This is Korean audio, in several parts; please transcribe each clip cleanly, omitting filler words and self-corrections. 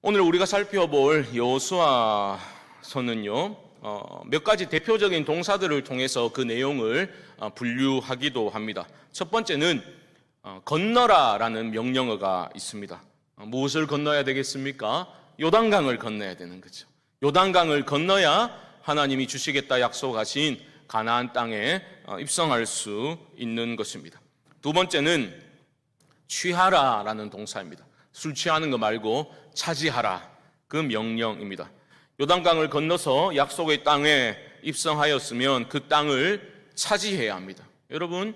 오늘 우리가 살펴볼 여호수아서는요, 몇 가지 대표적인 동사들을 통해서 그 내용을 분류하기도 합니다. 첫 번째는 건너라라는 명령어가 있습니다. 무엇을 건너야 되겠습니까? 요단강을 건너야 되는 거죠. 요단강을 건너야 하나님이 주시겠다 약속하신 가나안 땅에 입성할 수 있는 것입니다. 두 번째는 취하라라는 동사입니다. 술 취하는 거 말고 차지하라, 그 명령입니다. 요단강을 건너서 약속의 땅에 입성하였으면 그 땅을 차지해야 합니다. 여러분,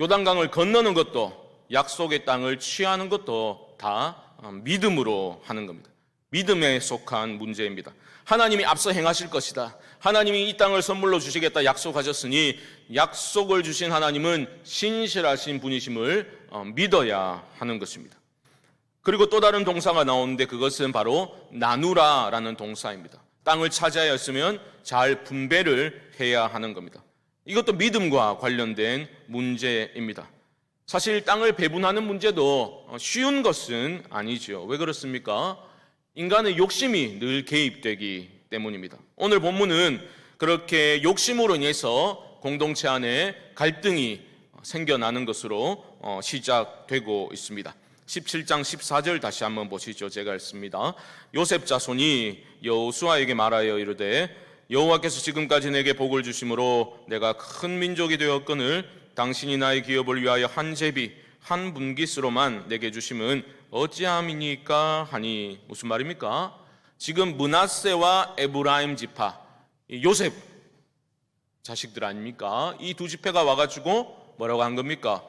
요단강을 건너는 것도 약속의 땅을 취하는 것도 다 믿음으로 하는 겁니다. 믿음에 속한 문제입니다. 하나님이 앞서 행하실 것이다. 하나님이 이 땅을 선물로 주시겠다 약속하셨으니 약속을 주신 하나님은 신실하신 분이심을 믿어야 하는 것입니다. 그리고 또 다른 동사가 나오는데 그것은 바로 나누라라는 동사입니다. 땅을 차지하였으면 잘 분배를 해야 하는 겁니다. 이것도 믿음과 관련된 문제입니다. 사실 땅을 배분하는 문제도 쉬운 것은 아니죠. 왜 그렇습니까? 인간의 욕심이 늘 개입되기 때문입니다. 오늘 본문은 그렇게 욕심으로 인해서 공동체 안에 갈등이 생겨나는 것으로 시작되고 있습니다. 17장 14절 다시 한번 보시죠. 제가 읽습니다. 요셉 자손이 여호수아에게 말하여 이르되 여호와께서 지금까지 내게 복을 주심으로 내가 큰 민족이 되었거늘 당신이 나의 기업을 위하여 한 제비 한 분깃으로만 내게 주심은 어찌함이니까 하니. 무슨 말입니까? 지금 므낫세와 에브라임 지파, 요셉 자식들 아닙니까? 이 두 지파가 와가지고 뭐라고 한 겁니까?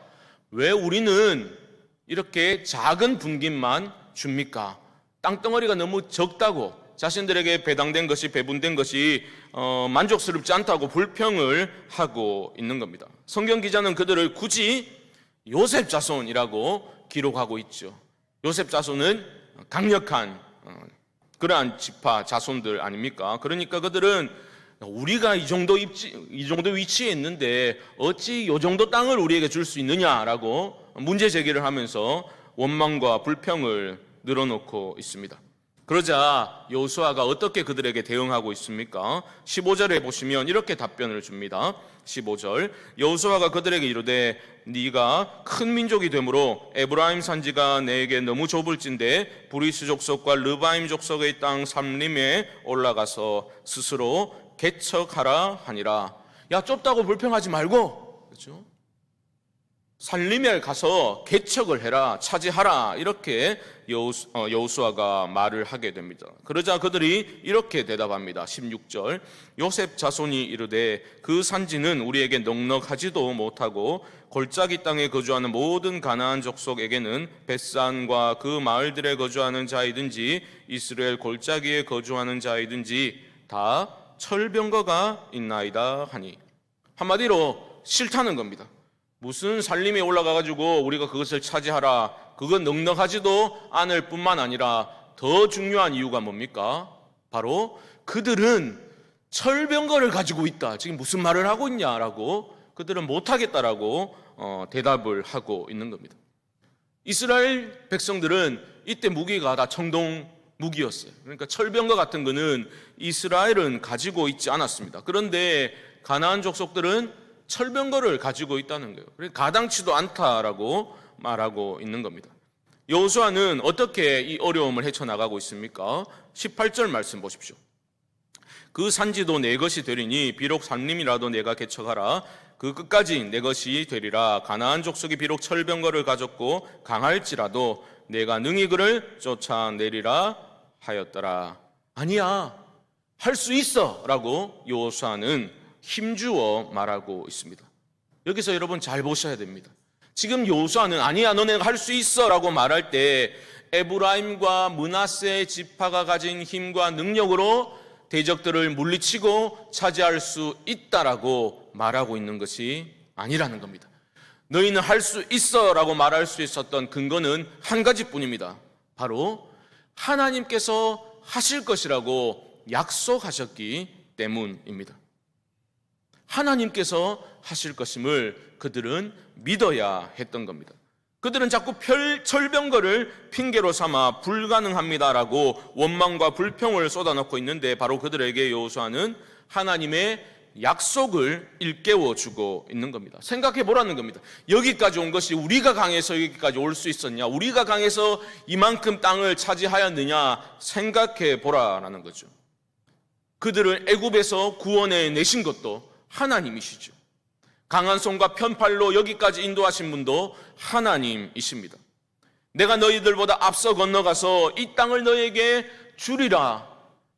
왜 우리는 이렇게 작은 분깃만 줍니까? 땅덩어리가 너무 적다고, 자신들에게 배당된 것이, 배분된 것이 만족스럽지 않다고 불평을 하고 있는 겁니다. 성경 기자는 그들을 굳이 요셉 자손이라고 기록하고 있죠. 요셉 자손은 강력한 그러한 지파 자손들 아닙니까? 그러니까 그들은 우리가 이 정도 위치에 있는데 어찌 이 정도 땅을 우리에게 줄 수 있느냐라고 문제 제기를 하면서 원망과 불평을 늘어놓고 있습니다. 그러자 여호수아가 어떻게 그들에게 대응하고 있습니까? 15절에 보시면 이렇게 답변을 줍니다. 15절, 여호수아가 그들에게 이르되 네가 큰 민족이 되므로 에브라임 산지가 내게 너무 좁을진데 브리스 족속과 르바임 족속의 땅 삼림에 올라가서 스스로 개척하라 하니라. 야, 좁다고 불평하지 말고, 그렇죠? 살림에 가서 개척을 해라, 차지하라, 이렇게 여호수아가 말을 하게 됩니다. 그러자 그들이 이렇게 대답합니다. 16절, 요셉 자손이 이르되 그 산지는 우리에게 넉넉하지도 못하고 골짜기 땅에 거주하는 모든 가나안 족속에게는 벳산과 그 마을들에 거주하는 자이든지 이스라엘 골짜기에 거주하는 자이든지 다 철병거가 있나이다 하니. 한마디로 싫다는 겁니다. 무슨 살림에 올라가가지고 우리가 그것을 차지하라, 그건 넉넉하지도 않을 뿐만 아니라 더 중요한 이유가 뭡니까? 바로 그들은 철병거를 가지고 있다. 지금 무슨 말을 하고 있냐라고, 그들은 못하겠다라고 대답을 하고 있는 겁니다. 이스라엘 백성들은 이때 무기가 다 청동 무기였어요. 그러니까 철병거 같은 거는 이스라엘은 가지고 있지 않았습니다. 그런데 가나안 족속들은 철병거를 가지고 있다는 거예요. 그러니까 가당치도 않다라고 말하고 있는 겁니다. 여호수아는 어떻게 이 어려움을 헤쳐나가고 있습니까? 18절 말씀 보십시오. 그 산지도 내 것이 되리니 비록 산림이라도 내가 개척하라. 그 끝까지 내 것이 되리라. 가나안 족속이 비록 철병거를 가졌고 강할지라도 내가 능히 그를 쫓아내리라 하였더라. 아니야, 할 수 있어 라고 여호수아는 힘주어 말하고 있습니다. 여기서 여러분 잘 보셔야 됩니다. 지금 여호수아는 아니야, 너네가 할 수 있어 라고 말할 때 에브라임과 므낫세 지파가 가진 힘과 능력으로 대적들을 물리치고 차지할 수 있다라고 말하고 있는 것이 아니라는 겁니다. 너희는 할 수 있어 라고 말할 수 있었던 근거는 한 가지뿐입니다. 바로 하나님께서 하실 것이라고 약속하셨기 때문입니다. 하나님께서 하실 것임을 그들은 믿어야 했던 겁니다. 그들은 자꾸 철병거를 핑계로 삼아 불가능합니다라고 원망과 불평을 쏟아놓고 있는데, 바로 그들에게 여호수아는 하나님의 약속을 일깨워주고 있는 겁니다. 생각해 보라는 겁니다. 여기까지 온 것이 우리가 강해서 여기까지 올 수 있었냐, 우리가 강해서 이만큼 땅을 차지하였느냐 생각해 보라라는 거죠. 그들을 애굽에서 구원해 내신 것도 하나님이시죠. 강한 손과 편팔로 여기까지 인도하신 분도 하나님이십니다. 내가 너희들보다 앞서 건너가서 이 땅을 너희에게 주리라,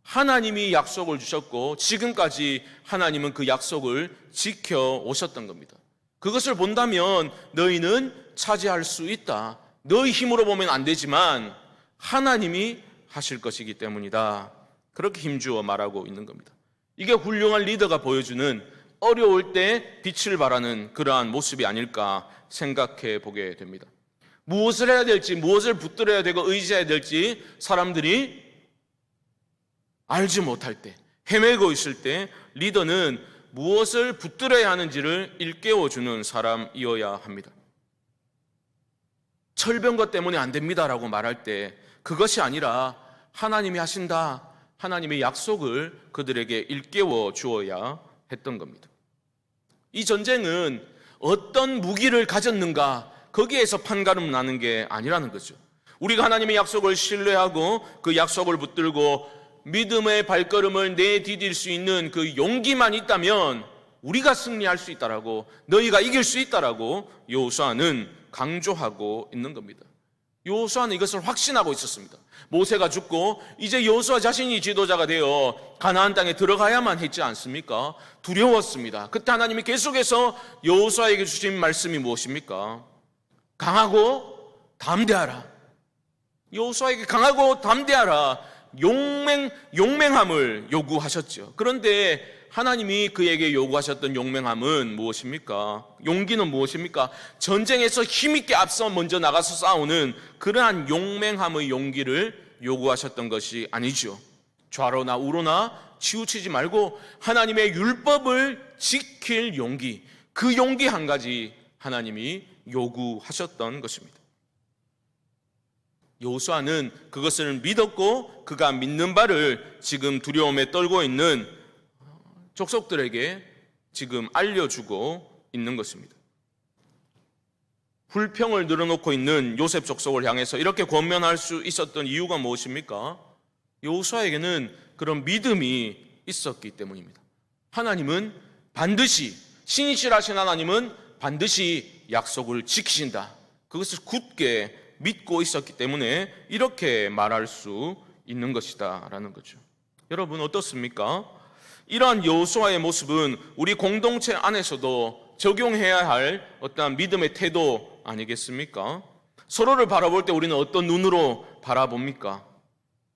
하나님이 약속을 주셨고 지금까지 하나님은 그 약속을 지켜오셨던 겁니다. 그것을 본다면 너희는 차지할 수 있다. 너희 힘으로 보면 안 되지만 하나님이 하실 것이기 때문이다. 그렇게 힘주어 말하고 있는 겁니다. 이게 훌륭한 리더가 보여주는 어려울 때 빛을 발하는 그러한 모습이 아닐까 생각해 보게 됩니다. 무엇을 해야 될지, 무엇을 붙들어야 되고 의지해야 될지 사람들이 알지 못할 때, 헤매고 있을 때 리더는 무엇을 붙들어야 하는지를 일깨워주는 사람이어야 합니다. 철병거 때문에 안 됩니다라고 말할 때 그것이 아니라 하나님이 하신다, 하나님의 약속을 그들에게 일깨워 주어야 했던 겁니다. 이 전쟁은 어떤 무기를 가졌는가 거기에서 판가름 나는 게 아니라는 거죠. 우리가 하나님의 약속을 신뢰하고 그 약속을 붙들고 믿음의 발걸음을 내디딜 수 있는 그 용기만 있다면 우리가 승리할 수 있다라고, 너희가 이길 수 있다라고 여호수아는 강조하고 있는 겁니다. 여호수아는 이것을 확신하고 있었습니다. 모세가 죽고 이제 여호수아 자신이 지도자가 되어 가나안 땅에 들어가야만 했지 않습니까? 두려웠습니다. 그때 하나님이 계속해서 여호수아에게 주신 말씀이 무엇입니까? 강하고 담대하라. 여호수아에게 강하고 담대하라, 용맹함을 요구하셨죠. 그런데 하나님이 그에게 요구하셨던 용맹함은 무엇입니까? 용기는 무엇입니까? 전쟁에서 힘있게 앞서 먼저 나가서 싸우는 그러한 용맹함의 용기를 요구하셨던 것이 아니죠. 좌로나 우로나 치우치지 말고 하나님의 율법을 지킬 용기, 그 용기 한 가지 하나님이 요구하셨던 것입니다. 여호수아는 그것을 믿었고 그가 믿는 바를 지금 두려움에 떨고 있는 족속들에게 지금 알려주고 있는 것입니다. 불평을 늘어놓고 있는 요셉 족속을 향해서 이렇게 권면할 수 있었던 이유가 무엇입니까? 여호수아에게는 그런 믿음이 있었기 때문입니다. 하나님은 반드시, 신실하신 하나님은 반드시 약속을 지키신다. 그것을 굳게 믿고 있었기 때문에 이렇게 말할 수 있는 것이다 라는 거죠. 여러분 어떻습니까? 이러한 여호수아의 모습은 우리 공동체 안에서도 적용해야 할 어떠한 믿음의 태도 아니겠습니까? 서로를 바라볼 때 우리는 어떤 눈으로 바라봅니까?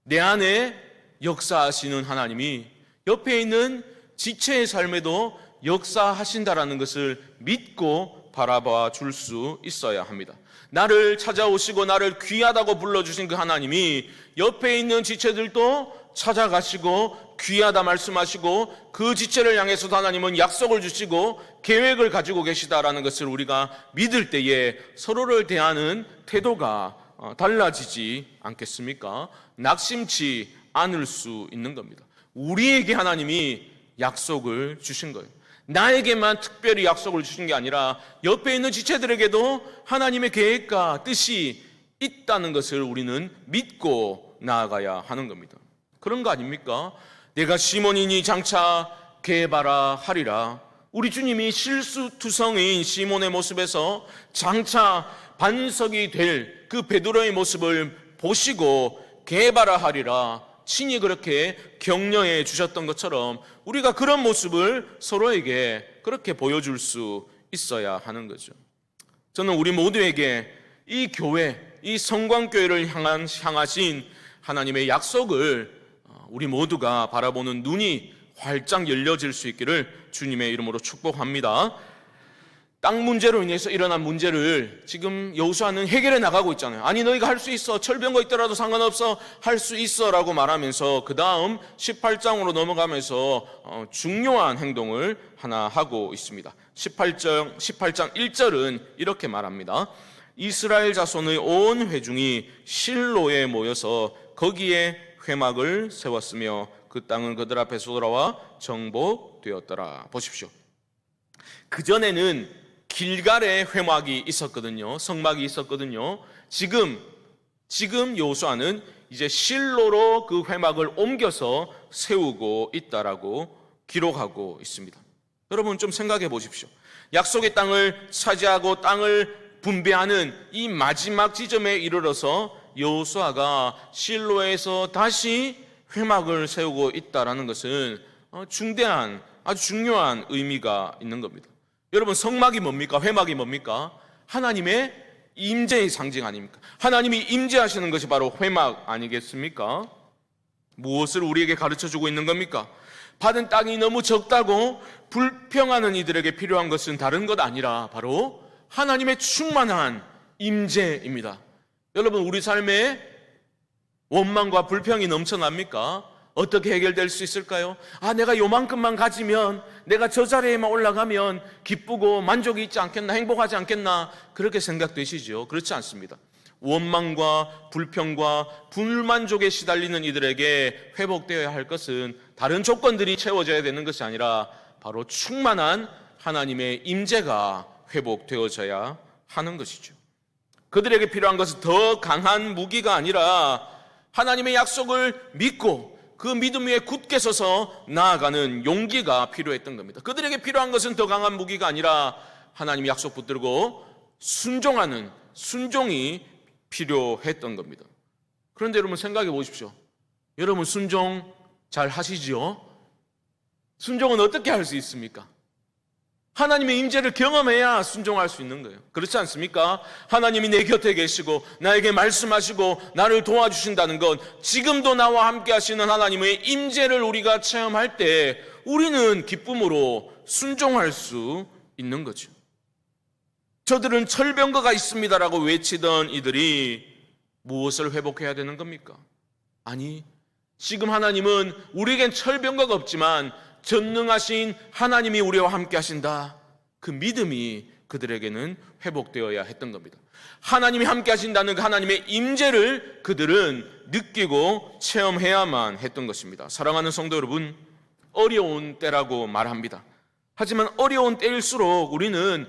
내 안에 역사하시는 하나님이 옆에 있는 지체의 삶에도 역사하신다라는 것을 믿고 바라봐 줄 수 있어야 합니다. 나를 찾아오시고 나를 귀하다고 불러주신 그 하나님이 옆에 있는 지체들도 찾아가시고 귀하다 말씀하시고 그 지체를 향해서도 하나님은 약속을 주시고 계획을 가지고 계시다라는 것을 우리가 믿을 때에 서로를 대하는 태도가 달라지지 않겠습니까? 낙심치 않을 수 있는 겁니다. 우리에게 하나님이 약속을 주신 거예요. 나에게만 특별히 약속을 주신 게 아니라 옆에 있는 지체들에게도 하나님의 계획과 뜻이 있다는 것을 우리는 믿고 나아가야 하는 겁니다. 그런 거 아닙니까? 내가 시몬이니 장차 게바라 하리라. 우리 주님이 실수투성인 시몬의 모습에서 장차 반석이 될 그 베드로의 모습을 보시고 게바라 하리라 친히 그렇게 격려해 주셨던 것처럼 우리가 그런 모습을 서로에게 그렇게 보여줄 수 있어야 하는 거죠. 저는 우리 모두에게 이 교회, 이 성광교회를 향하신 하나님의 약속을 우리 모두가 바라보는 눈이 활짝 열려질 수 있기를 주님의 이름으로 축복합니다. 땅 문제로 인해서 일어난 문제를 지금 여호수아는 해결해 나가고 있잖아요. 아니 너희가 할 수 있어, 철병거 있더라도 상관없어, 할 수 있어 라고 말하면서 그 다음 18장으로 넘어가면서 중요한 행동을 하나 하고 있습니다. 18장 1절은 이렇게 말합니다. 이스라엘 자손의 온 회중이 실로에 모여서 거기에 회막을 세웠으며 그 땅은 그들 앞에서 돌아와 정복되었더라. 보십시오. 그전에는 길갈에 회막이 있었거든요. 성막이 있었거든요. 지금 여호수아는 이제 실로로 그 회막을 옮겨서 세우고 있다라고 기록하고 있습니다. 여러분 좀 생각해 보십시오. 약속의 땅을 차지하고 땅을 분배하는 이 마지막 지점에 이르러서 여호수아가 실로에서 다시 회막을 세우고 있다라는 것은 중대한 아주 중요한 의미가 있는 겁니다. 여러분 성막이 뭡니까? 회막이 뭡니까? 하나님의 임재의 상징 아닙니까? 하나님이 임재하시는 것이 바로 회막 아니겠습니까? 무엇을 우리에게 가르쳐주고 있는 겁니까? 받은 땅이 너무 적다고 불평하는 이들에게 필요한 것은 다른 것 아니라 바로 하나님의 충만한 임재입니다. 여러분 우리 삶에 원망과 불평이 넘쳐납니까? 어떻게 해결될 수 있을까요? 내가 요만큼만 가지면, 내가 저 자리에만 올라가면 기쁘고 만족이 있지 않겠나, 행복하지 않겠나, 그렇게 생각되시죠? 그렇지 않습니다. 원망과 불평과 불만족에 시달리는 이들에게 회복되어야 할 것은 다른 조건들이 채워져야 되는 것이 아니라 바로 충만한 하나님의 임재가 회복되어져야 하는 것이죠. 그들에게 필요한 것은 더 강한 무기가 아니라 하나님의 약속을 믿고 그 믿음 위에 굳게 서서 나아가는 용기가 필요했던 겁니다. 그들에게 필요한 것은 더 강한 무기가 아니라 하나님의 약속 붙들고 순종하는 순종이 필요했던 겁니다. 그런데 여러분 생각해 보십시오. 여러분 순종 잘 하시지요? 순종은 어떻게 할 수 있습니까? 하나님의 임재를 경험해야 순종할 수 있는 거예요. 그렇지 않습니까? 하나님이 내 곁에 계시고 나에게 말씀하시고 나를 도와주신다는 건 지금도 나와 함께 하시는 하나님의 임재를 우리가 체험할 때 우리는 기쁨으로 순종할 수 있는 거죠. 저들은 철병거가 있습니다라고 외치던 이들이 무엇을 회복해야 되는 겁니까? 아니, 지금 하나님은 우리에겐 철병거가 없지만 전능하신 하나님이 우리와 함께 하신다. 그 믿음이 그들에게는 회복되어야 했던 겁니다. 하나님이 함께 하신다는 그 하나님의 임재를 그들은 느끼고 체험해야만 했던 것입니다. 사랑하는 성도 여러분, 어려운 때라고 말합니다. 하지만 어려운 때일수록 우리는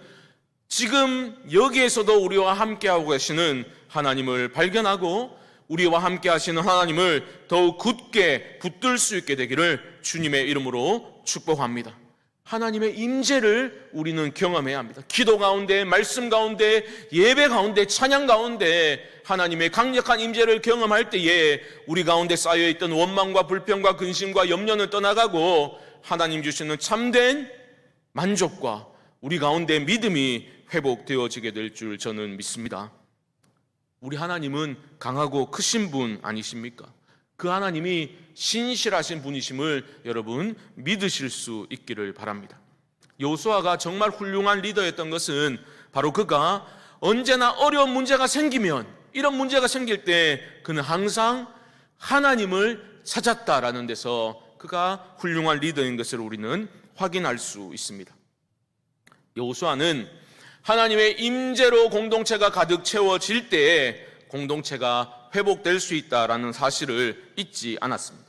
지금 여기에서도 우리와 함께하고 계시는 하나님을 발견하고 우리와 함께 하시는 하나님을 더욱 굳게 붙들 수 있게 되기를 주님의 이름으로 축복합니다. 하나님의 임재를 우리는 경험해야 합니다. 기도 가운데, 말씀 가운데, 예배 가운데, 찬양 가운데 하나님의 강력한 임재를 경험할 때에 우리 가운데 쌓여있던 원망과 불평과 근심과 염려는 떠나가고 하나님 주시는 참된 만족과 우리 가운데 믿음이 회복되어지게 될 줄 저는 믿습니다. 우리 하나님은 강하고 크신 분 아니십니까? 그 하나님이 신실하신 분이심을 여러분 믿으실 수 있기를 바랍니다. 여호수아가 정말 훌륭한 리더였던 것은 바로 그가 언제나 어려운 문제가 생기면, 이런 문제가 생길 때 그는 항상 하나님을 찾았다라는 데서 그가 훌륭한 리더인 것을 우리는 확인할 수 있습니다. 여호수아는 하나님의 임재로 공동체가 가득 채워질 때에 공동체가 회복될 수 있다라는 사실을 잊지 않았습니다.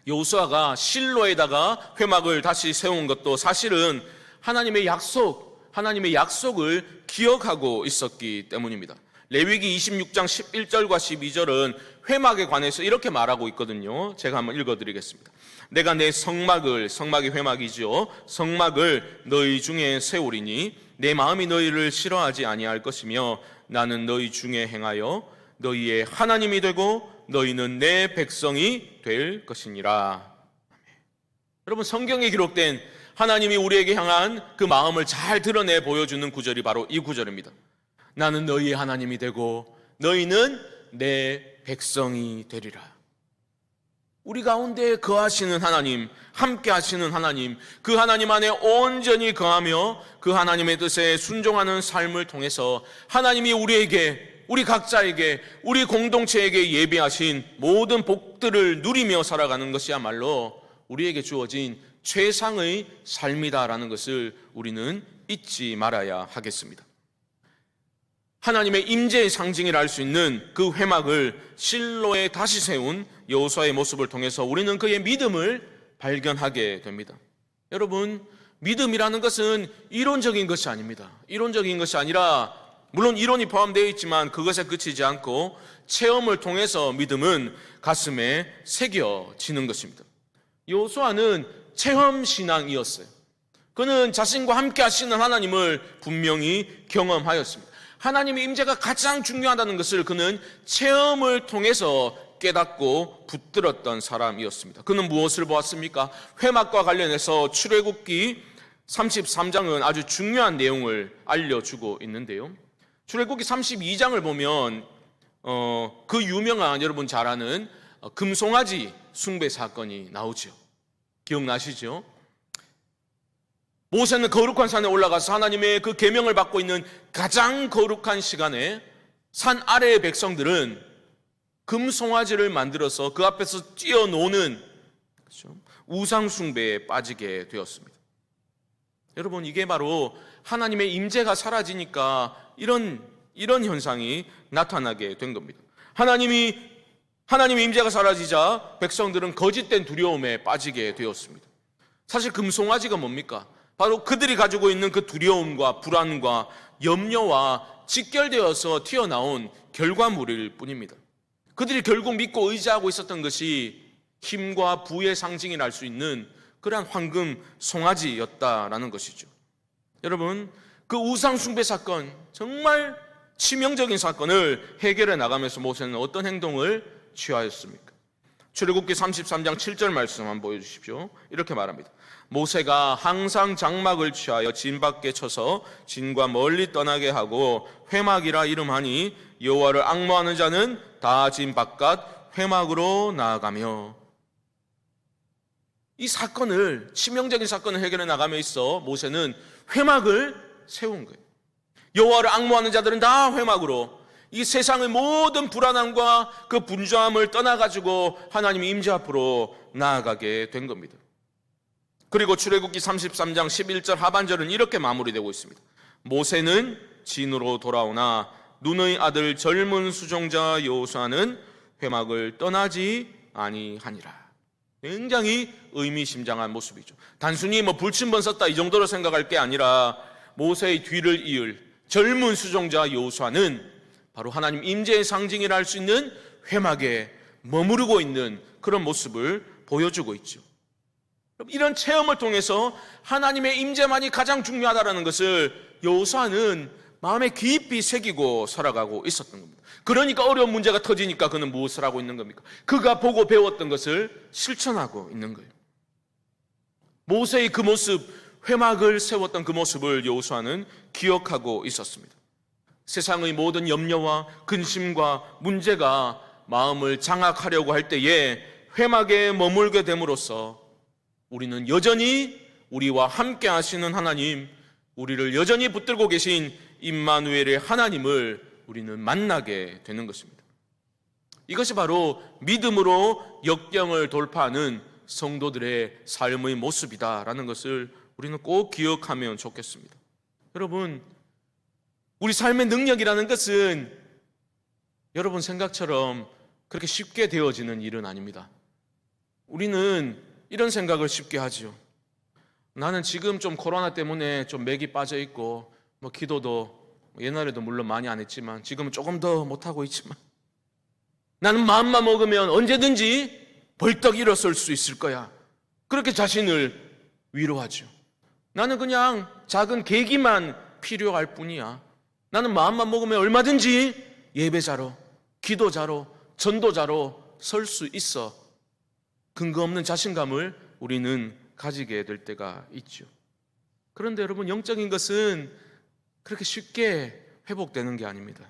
여호수아가 실로에다가 회막을 다시 세운 것도 사실은 하나님의 약속을 기억하고 있었기 때문입니다. 레위기 26장 11절과 12절은 회막에 관해서 이렇게 말하고 있거든요. 제가 한번 읽어드리겠습니다. 내가 내 성막이 회막이죠. 성막을 너희 중에 세우리니 내 마음이 너희를 싫어하지 아니할 것이며 나는 너희 중에 행하여 너희의 하나님이 되고 너희는 내 백성이 될 것이니라. 여러분 성경에 기록된 하나님이 우리에게 향한 그 마음을 잘 드러내 보여주는 구절이 바로 이 구절입니다. 나는 너희의 하나님이 되고 너희는 내 백성이 되리라. 우리 가운데 거하시는 하나님, 함께 하시는 하나님, 그 하나님 안에 온전히 거하며 그 하나님의 뜻에 순종하는 삶을 통해서 하나님이 우리에게, 우리 각자에게, 우리 공동체에게 예비하신 모든 복들을 누리며 살아가는 것이야말로 우리에게 주어진 최상의 삶이다라는 것을 우리는 잊지 말아야 하겠습니다. 하나님의 임재의 상징이라 할 수 있는 그 회막을 실로에 다시 세운 여호수아의 모습을 통해서 우리는 그의 믿음을 발견하게 됩니다. 여러분, 믿음이라는 것은 이론적인 것이 아닙니다. 이론적인 것이 아니라 물론 이론이 포함되어 있지만 그것에 그치지 않고 체험을 통해서 믿음은 가슴에 새겨지는 것입니다. 여호수아는 체험 신앙이었어요. 그는 자신과 함께 하시는 하나님을 분명히 경험하였습니다. 하나님의 임재가 가장 중요하다는 것을 그는 체험을 통해서 깨닫고 붙들었던 사람이었습니다. 그는 무엇을 보았습니까? 회막과 관련해서 출애굽기 33장은 아주 중요한 내용을 알려주고 있는데요. 출애굽기 32장을 보면 그 유명한 여러분 잘 아는 금송아지 숭배 사건이 나오죠. 기억나시죠? 모세는 거룩한 산에 올라가서 하나님의 그 계명을 받고 있는 가장 거룩한 시간에 산 아래의 백성들은 금송아지를 만들어서 그 앞에서 뛰어노는 우상 숭배에 빠지게 되었습니다. 여러분, 이게 바로 하나님의 임재가 사라지니까 이런 현상이 나타나게 된 겁니다. 하나님의 임재가 사라지자 백성들은 거짓된 두려움에 빠지게 되었습니다. 사실 금송아지가 뭡니까? 바로 그들이 가지고 있는 그 두려움과 불안과 염려와 직결되어서 튀어나온 결과물일 뿐입니다. 그들이 결국 믿고 의지하고 있었던 것이 힘과 부의 상징이라 할 수 있는 그러한 황금 송아지였다라는 것이죠. 여러분, 그 우상 숭배 사건, 정말 치명적인 사건을 해결해 나가면서 모세는 어떤 행동을 취하였습니까? 출애굽기 33장 7절 말씀 한번 보여주십시오. 이렇게 말합니다. 모세가 항상 장막을 취하여 진 밖에 쳐서 진과 멀리 떠나게 하고 회막이라 이름하니 여호와를 앙모하는 자는 다 진 바깥 회막으로 나아가며. 이 사건을, 치명적인 사건을 해결해 나가며 있어 모세는 회막을 세운 거예요. 여호와를 앙모하는 자들은 다 회막으로, 이 세상의 모든 불안함과 그 분주함을 떠나가지고 하나님의 임재 앞으로 나아가게 된 겁니다. 그리고 출애굽기 33장 11절 하반절은 이렇게 마무리되고 있습니다. 모세는 진으로 돌아오나 눈의 아들 젊은 수종자 여호수아는 회막을 떠나지 아니하니라. 굉장히 의미심장한 모습이죠. 단순히 불침번 썼다 이 정도로 생각할 게 아니라 모세의 뒤를 이을 젊은 수종자 여호수아는 바로 하나님 임재의 상징이라 할 수 있는 회막에 머무르고 있는 그런 모습을 보여주고 있죠. 이런 체험을 통해서 하나님의 임재만이 가장 중요하다는 것을 여호수아는 마음에 깊이 새기고 살아가고 있었던 겁니다. 그러니까 어려운 문제가 터지니까 그는 무엇을 하고 있는 겁니까? 그가 보고 배웠던 것을 실천하고 있는 거예요. 모세의 그 모습, 회막을 세웠던 그 모습을 여호수아는 기억하고 있었습니다. 세상의 모든 염려와 근심과 문제가 마음을 장악하려고 할 때에 회막에 머물게 됨으로써 우리는 여전히 우리와 함께 하시는 하나님, 우리를 여전히 붙들고 계신 임마누엘의 하나님을 우리는 만나게 되는 것입니다. 이것이 바로 믿음으로 역경을 돌파하는 성도들의 삶의 모습이다라는 것을 우리는 꼭 기억하면 좋겠습니다. 여러분, 우리 삶의 능력이라는 것은 여러분 생각처럼 그렇게 쉽게 되어지는 일은 아닙니다. 우리는 이런 생각을 쉽게 하죠. 나는 지금 좀 코로나 때문에 좀 맥이 빠져 있고 기도도 옛날에도 물론 많이 안 했지만 지금은 조금 더 못하고 있지만 나는 마음만 먹으면 언제든지 벌떡 일어설 수 있을 거야. 그렇게 자신을 위로하죠. 나는 그냥 작은 계기만 필요할 뿐이야. 나는 마음만 먹으면 얼마든지 예배자로, 기도자로, 전도자로 설 수 있어. 근거 없는 자신감을 우리는 가지게 될 때가 있죠. 그런데 여러분, 영적인 것은 그렇게 쉽게 회복되는 게 아닙니다.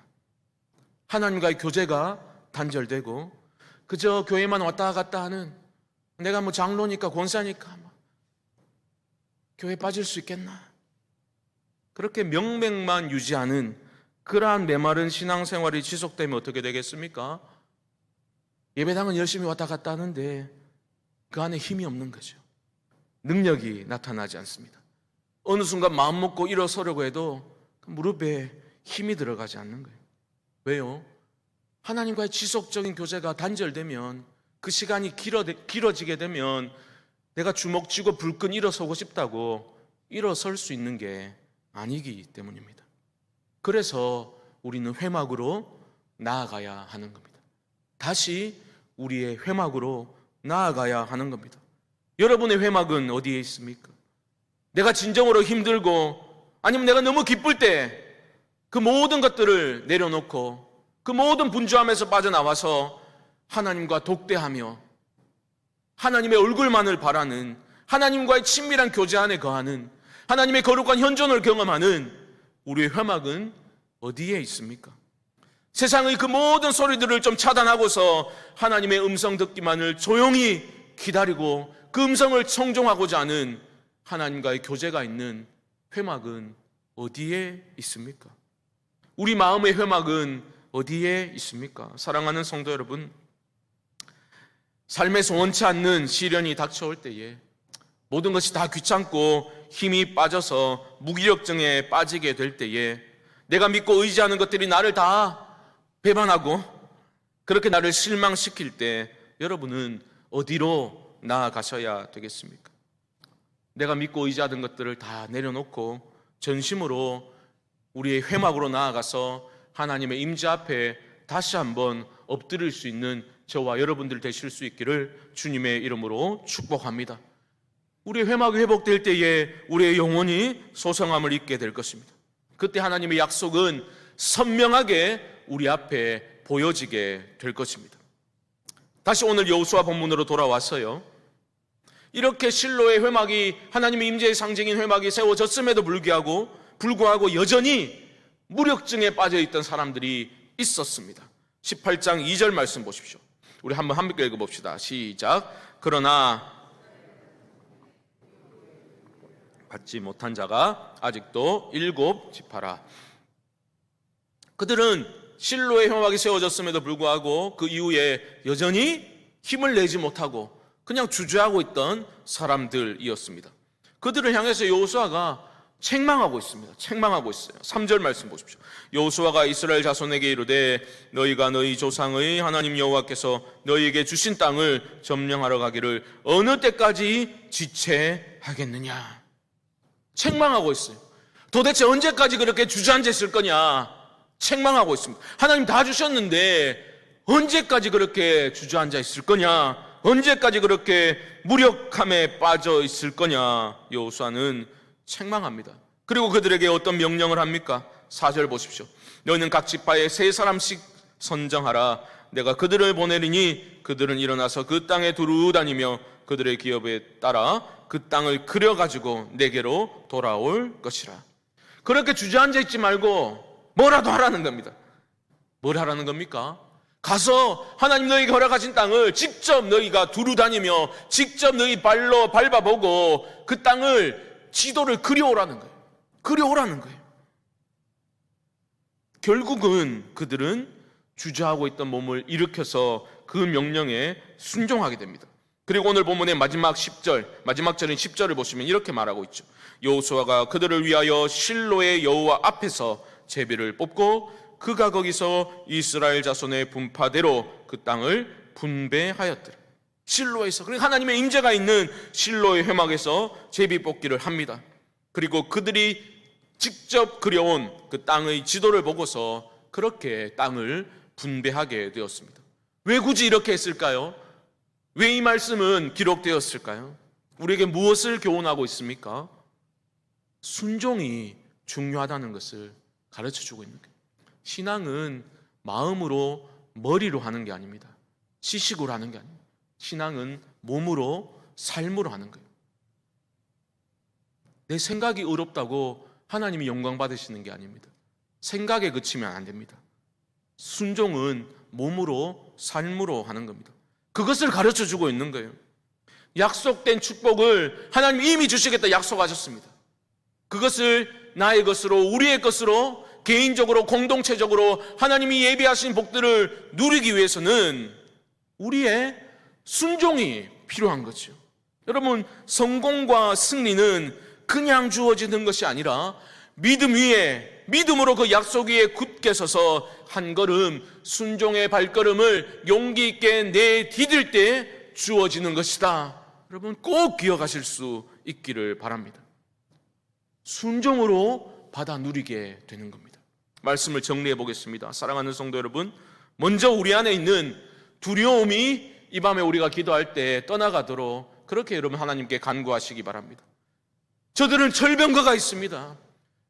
하나님과의 교제가 단절되고 그저 교회만 왔다 갔다 하는, 내가 장로니까 권사니까 교회 빠질 수 있겠나, 그렇게 명맥만 유지하는 그러한 메마른 신앙생활이 지속되면 어떻게 되겠습니까? 예배당은 열심히 왔다 갔다 하는데 그 안에 힘이 없는 거죠. 능력이 나타나지 않습니다. 어느 순간 마음 먹고 일어서려고 해도 무릎에 힘이 들어가지 않는 거예요. 왜요? 하나님과의 지속적인 교제가 단절되면, 그 시간이 길어지게 되면 내가 주먹 쥐고 불끈 일어서고 싶다고 일어설 수 있는 게 아니기 때문입니다. 그래서 우리는 회막으로 나아가야 하는 겁니다. 다시 우리의 회막으로 나아가야 하는 겁니다. 여러분의 회막은 어디에 있습니까? 내가 진정으로 힘들고, 아니면 내가 너무 기쁠 때 그 모든 것들을 내려놓고 그 모든 분주함에서 빠져나와서 하나님과 독대하며 하나님의 얼굴만을 바라는, 하나님과의 친밀한 교제 안에 거하는, 하나님의 거룩한 현존을 경험하는 우리의 회막은 어디에 있습니까? 세상의 그 모든 소리들을 좀 차단하고서 하나님의 음성 듣기만을 조용히 기다리고 그 음성을 청종하고자 하는 하나님과의 교제가 있는 회막은 어디에 있습니까? 우리 마음의 회막은 어디에 있습니까? 사랑하는 성도 여러분, 삶에서 원치 않는 시련이 닥쳐올 때에 모든 것이 다 귀찮고 힘이 빠져서 무기력증에 빠지게 될 때에 내가 믿고 의지하는 것들이 나를 다 배반하고 그렇게 나를 실망시킬 때 여러분은 어디로 나아가셔야 되겠습니까? 내가 믿고 의지하던 것들을 다 내려놓고 전심으로 우리의 회막으로 나아가서 하나님의 임재 앞에 다시 한번 엎드릴 수 있는 저와 여러분들 되실 수 있기를 주님의 이름으로 축복합니다. 우리의 회막이 회복될 때에 우리의 영혼이 소성함을 입게 될 것입니다. 그때 하나님의 약속은 선명하게 우리 앞에 보여지게 될 것입니다. 다시 오늘 여호수아 본문으로 돌아와서요, 이렇게 실로의 회막이, 하나님의 임재의 상징인 회막이 세워졌음에도 불구하고 여전히 무력증에 빠져있던 사람들이 있었습니다. 18장 2절 말씀 보십시오. 우리 한번 함께 읽어봅시다. 시작. 그러나 받지 못한 자가 아직도 7 지파라. 그들은 실로의 회막이 세워졌음에도 불구하고 그 이후에 여전히 힘을 내지 못하고 그냥 주저하고 있던 사람들이었습니다. 그들을 향해서 여호수아가 책망하고 있습니다. 책망하고 있어요. 3절 말씀 보십시오. 여호수아가 이스라엘 자손에게 이르되 너희가 너희 조상의 하나님 여호와께서 너희에게 주신 땅을 점령하러 가기를 어느 때까지 지체하겠느냐. 책망하고 있어요. 도대체 언제까지 그렇게 주저앉아 있을 거냐 책망하고 있습니다. 하나님 다 주셨는데 언제까지 그렇게 주저앉아 있을 거냐, 언제까지 그렇게 무력함에 빠져 있을 거냐 여호수아는 책망합니다. 그리고 그들에게 어떤 명령을 합니까? 4절 보십시오. 너희는 각 지파에 3사람씩 선정하라. 내가 그들을 보내리니 그들은 일어나서 그 땅에 두루 다니며 그들의 기업에 따라 그 땅을 그려가지고 내게로 돌아올 것이라. 그렇게 주저앉아 있지 말고 뭐라도 하라는 겁니다. 뭘 하라는 겁니까? 가서 하나님 너희에게 허락하신 땅을 직접 너희가 두루 다니며 직접 너희 발로 밟아보고 그 땅을 지도를 그려오라는 거예요. 그려오라는 거예요. 결국은 그들은 주저하고 있던 몸을 일으켜서 그 명령에 순종하게 됩니다. 그리고 오늘 본문의 마지막 절인 10절을 보시면 이렇게 말하고 있죠. 여호수아가 그들을 위하여 실로의 여호와 앞에서 제비를 뽑고 그가 거기서 이스라엘 자손의 분파대로 그 땅을 분배하였더라. 실로에서, 그러니까 하나님의 임재가 있는 실로의 회막에서 제비 뽑기를 합니다. 그리고 그들이 직접 그려온 그 땅의 지도를 보고서 그렇게 땅을 분배하게 되었습니다. 왜 굳이 이렇게 했을까요? 왜 이 말씀은 기록되었을까요? 우리에게 무엇을 교훈하고 있습니까? 순종이 중요하다는 것을 가르쳐주고 있는 거예요. 신앙은 마음으로 머리로 하는 게 아닙니다. 지식으로 하는 게 아닙니다. 신앙은 몸으로 삶으로 하는 거예요. 내 생각이 어렵다고 하나님이 영광 받으시는 게 아닙니다. 생각에 그치면 안 됩니다. 순종은 몸으로 삶으로 하는 겁니다. 그것을 가르쳐주고 있는 거예요. 약속된 축복을 하나님이 이미 주시겠다 약속하셨습니다. 그것을 나의 것으로, 우리의 것으로, 개인적으로, 공동체적으로 하나님이 예비하신 복들을 누리기 위해서는 우리의 순종이 필요한 거죠. 여러분, 성공과 승리는 그냥 주어지는 것이 아니라 믿음 위에, 믿음으로 그 약속 위에 굳게 서서 한 걸음 순종의 발걸음을 용기 있게 내디딜 때 주어지는 것이다. 여러분, 꼭 기억하실 수 있기를 바랍니다. 순종으로 받아 누리게 되는 겁니다. 말씀을 정리해 보겠습니다. 사랑하는 성도 여러분, 먼저 우리 안에 있는 두려움이 이 밤에 우리가 기도할 때 떠나가도록 그렇게 여러분 하나님께 간구하시기 바랍니다. 저들은 절병거가 있습니다.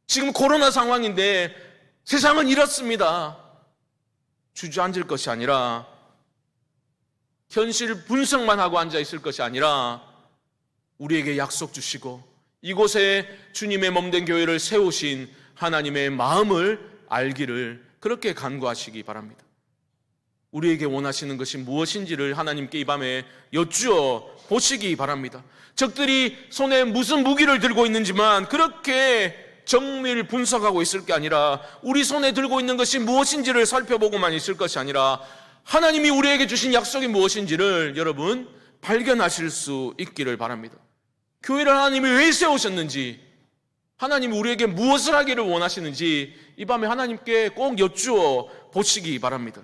지금 코로나 상황인데 세상은 이렇습니다. 주저앉을 것이 아니라, 현실 분석만 하고 앉아 있을 것이 아니라 우리에게 약속 주시고 이곳에 주님의 몸된 교회를 세우신 하나님의 마음을 알기를 그렇게 간구하시기 바랍니다. 우리에게 원하시는 것이 무엇인지를 하나님께 이 밤에 여쭈어 보시기 바랍니다. 적들이 손에 무슨 무기를 들고 있는지만 그렇게 정밀 분석하고 있을 게 아니라, 우리 손에 들고 있는 것이 무엇인지를 살펴보고만 있을 것이 아니라 하나님이 우리에게 주신 약속이 무엇인지를 여러분 발견하실 수 있기를 바랍니다. 교회를 하나님이 왜 세우셨는지, 하나님이 우리에게 무엇을 하기를 원하시는지 이 밤에 하나님께 꼭 여쭈어 보시기 바랍니다.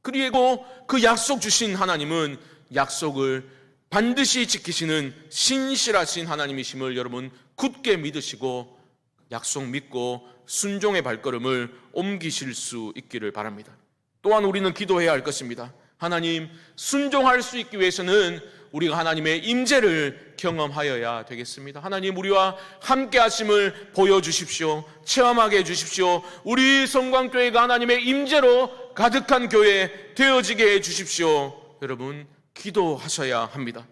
그리고 그 약속 주신 하나님은 약속을 반드시 지키시는 신실하신 하나님이심을 여러분 굳게 믿으시고 약속 믿고 순종의 발걸음을 옮기실 수 있기를 바랍니다. 또한 우리는 기도해야 할 것입니다. 하나님, 순종할 수 있기 위해서는 우리가 하나님의 임재를 경험하여야 되겠습니다. 하나님, 우리와 함께 하심을 보여주십시오. 체험하게 해주십시오. 우리 성광교회가 하나님의 임재로 가득한 교회 되어지게 해주십시오. 여러분, 기도하셔야 합니다.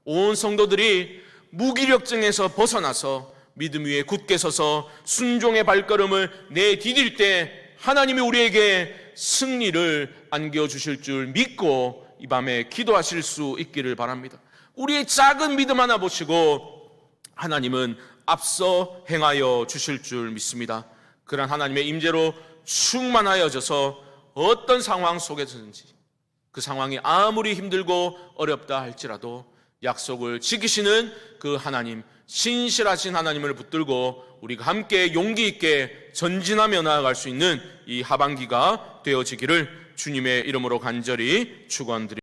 온 성도들이 무기력증에서 벗어나서 믿음 위에 굳게 서서 순종의 발걸음을 내디딜 때 하나님이 우리에게 승리를 안겨주실 줄 믿고 이 밤에 기도하실 수 있기를 바랍니다. 우리의 작은 믿음 하나 보시고 하나님은 앞서 행하여 주실 줄 믿습니다. 그런 하나님의 임재로 충만하여져서 어떤 상황 속에서든지, 그 상황이 아무리 힘들고 어렵다 할지라도 약속을 지키시는 그 하나님, 신실하신 하나님을 붙들고 우리가 함께 용기 있게 전진하며 나아갈 수 있는 이 하반기가 되어지기를 주님의 이름으로 간절히 축원드립니다.